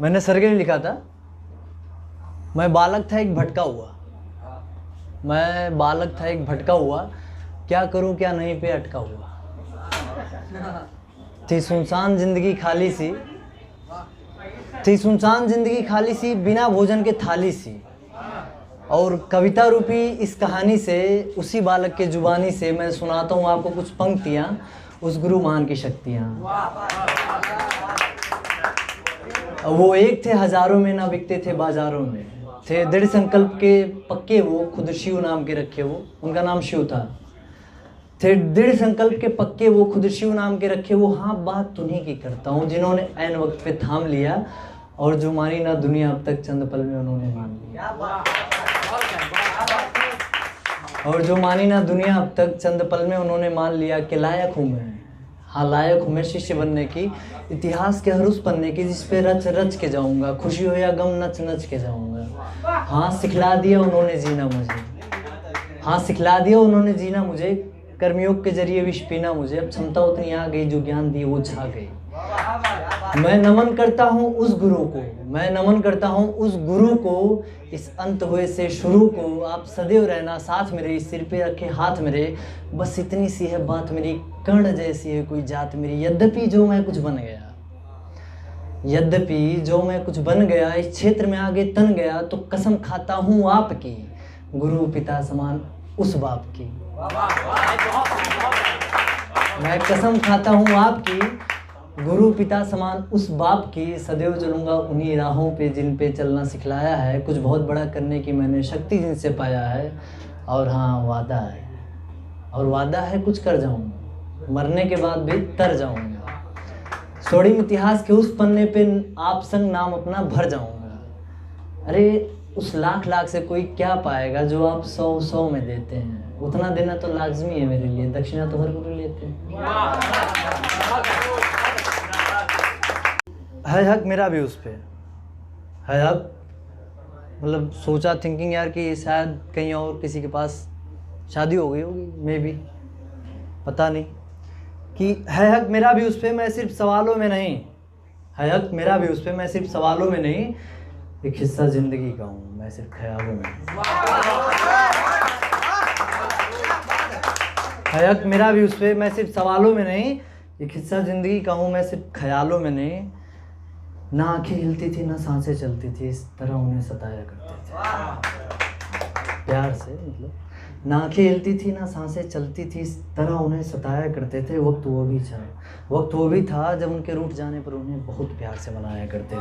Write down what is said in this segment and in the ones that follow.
मैंने सरगे ने लिखा था, मैं बालक था एक भटका हुआ, मैं बालक था एक भटका हुआ, क्या करूं क्या नहीं पे अटका हुआ। थी सुनसान जिंदगी खाली सी, थी सुनसान जिंदगी खाली सी, बिना भोजन के थाली सी। और कविता रूपी इस कहानी से, उसी बालक के जुबानी से मैं सुनाता हूँ आपको कुछ पंक्तियाँ, उस गुरु मान की शक्तियाँ। वो एक थे हजारों में, ना बिकते थे बाजारों में, थे दृढ़ संकल्प के पक्के वो, खुद शिव नाम के रखे वो, उनका नाम शिव था। थे दृढ़ संकल्प के पक्के वो, खुद शिव नाम के रखे वो। हाँ, बात तुन्हीं की करता हूँ जिन्होंने ऐन वक्त पे थाम लिया, और जो मानी ना दुनिया अब तक चंद पल में उन्होंने मान लिया। और जो मानी ना दुनिया अब तक चंद पल में उन्होंने मान लिया कि लायक हूँ मैं, हाँ लायक हूँ मैं शिष्य बनने की, इतिहास के हर उस पन्ने की जिस पे रच रच के जाऊँगा, खुशी हो या गम नच नच के जाऊँगा। हाँ सिखला दिया उन्होंने जीना मुझे, हाँ सिखला दिया उन्होंने जीना मुझे, कर्मयोग के जरिए विष पीना मुझे। अब क्षमता उतनी आ गई, जो ज्ञान दी वो छा गई। मैं नमन करता हूँ उस गुरु को, मैं नमन करता हूँ उस गुरु को, इस अंत हुए से शुरू को। आप सदैव रहना साथ मेरे, इस सिर पे रखे हाथ मेरे, बस इतनी सी है बात मेरी, कर्ण जैसी है कोई जात मेरी। यद्यपि जो मैं कुछ बन गया, यद्यपि जो मैं कुछ बन गया, इस क्षेत्र में आगे तन गया, तो कसम खाता हूँ आपकी, गुरु पिता समान उस बाप की। मैं कसम खाता हूँ आपकी, गुरु पिता समान उस बाप की। सदैव चलूँगा उन्हीं राहों पे जिन पे चलना सिखलाया है, कुछ बहुत बड़ा करने की मैंने शक्ति जिनसे पाया है। और हाँ वादा है, और वादा है कुछ कर जाऊँगा, मरने के बाद भी तर जाऊँगा। स्वर्णिम इतिहास के उस पन्ने पे आप संग नाम अपना भर जाऊँगा। अरे उस लाख लाख से कोई क्या पाएगा जो आप 100 में देते हैं, उतना देना तो लाजमी है मेरे लिए, दक्षिणा तो हर गुरु लेते हैं। है हक मेरा भी उस पे, है हक, मतलब सोचा थिंकिंग यार कि शायद कहीं और किसी के पास शादी हो गई होगी, मे बी, पता नहीं, कि है हक मेरा भी उस पे, मैं सिर्फ सवालों में नहीं, है हक मेरा भी उस पे, मैं सिर्फ सवालों में नहीं, एक हिस्सा जिंदगी का हूँ मैं सिर्फ ख्यालों में। है हक मेरा भी उस पे, मैं सिर्फ सवालों में नहीं, एक हिस्सा जिंदगी का हूँ मैं सिर्फ ख्यालों में नहीं। ना आंखें हिलती थी ना सांसें चलती थी, इस तरह उन्हें सताया करते थे प्यार से, मतलब ना आंखें हिलती थी ना सांसें चलती थी, इस तरह उन्हें सताया करते थे। वक्त वो भी था, वक्त वो भी था जब उनके रूठ जाने पर उन्हें बहुत प्यार से मनाया करते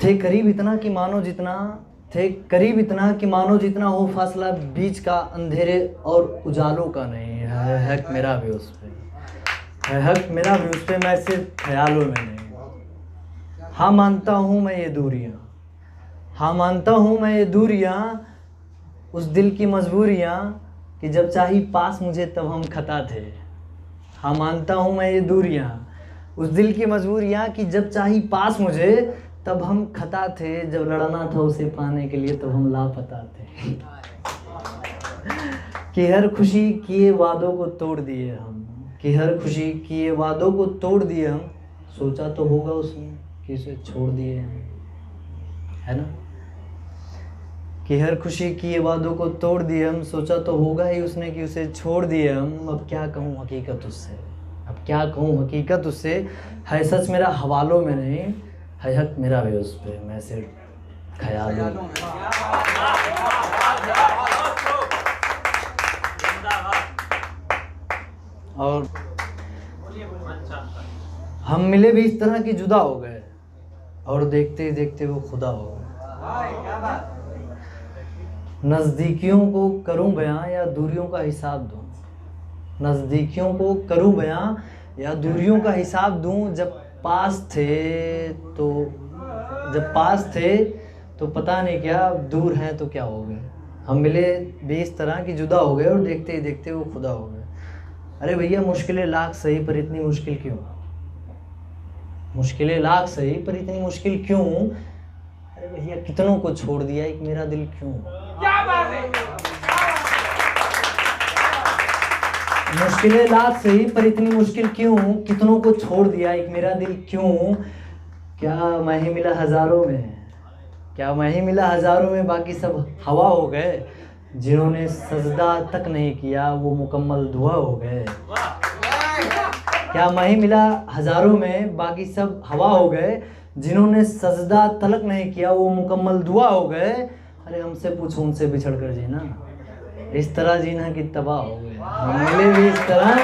थे करीब इतना कि मानो जितना, थे करीब इतना कि मानो जितना हो फासला बीच का अंधेरे और उजालों का नहीं। है हक मेरा भी उस पे, है हक मेरा भी उस पे, मैं सिर्फ ख्यालों में नहीं। हाँ मानता हूँ मैं ये दूरियाँ, हाँ मानता हूँ मैं ये दूरियाँ, उस दिल की मजबूरियाँ कि जब चाही पास मुझे तब हम खता थे। हाँ मानता हूँ मैं ये दूरियाँ, उस दिल की मजबूरियाँ कि जब चाही पास मुझे तब हम खता थे, जब लड़ना था उसे पाने के लिए तब हम लापता थे। कि हर खुशी किए वादों को तोड़ दिए हम, कि हर खुशी किए वादों को तोड़ दिए हम, सोचा तो होगा उसने कि उसे छोड़ दिए हम, है ना। कि हर खुशी किए वादों को तोड़ दिए हम, सोचा तो होगा ही उसने कि उसे छोड़ दिए हम। अब क्या कहूँ हकीकत उससे, अब क्या कहूँ हकीकत उससे, है सच मेरा हवालों में नहीं, है हक मेरा भी उस पे, मैं सिर्फ ख्यालों में। और हम मिले भी इस तरह कि जुदा हो गए, और देखते ही देखते वो खुदा हो गए। नज़दीकियों को करूं बयां या दूरियों का हिसाब दूं, नज़दीकियों को करूं बयां या दूरियों का हिसाब दूं। जब पास थे तो पता नहीं क्या, दूर हैं तो क्या हो गए। हम मिले भी इस तरह कि जुदा हो गए, और देखते ही देखते वो खुदा हो गए। अरे भैया मुश्किलें लाख सही पर इतनी मुश्किल क्यों, मुश्किलें लाख सही पर इतनी मुश्किल क्यों। अरे भैया कितनों को छोड़ दिया एक मेरा दिल क्यों। मुश्किलें लाख सही पर इतनी मुश्किल क्यों, कितनों को छोड़ दिया एक मेरा दिल क्यों। क्या मैं ही मिला हजारों में, क्या मैं ही मिला हजारों में, बाकी सब हवा हो गए। जिन्होंने सजदा तक नहीं किया वो मुकम्मल दुआ हो गए। क्या मैं ही मिला हजारों में, बाकी सब हवा हो गए। जिन्होंने सजदा तलक नहीं किया वो मुकम्मल दुआ हो गए। अरे हमसे पूछो उनसे बिछड़ कर जीना, इस तरह जीना कि तबाह हो गए। हम मिले भी इस तरह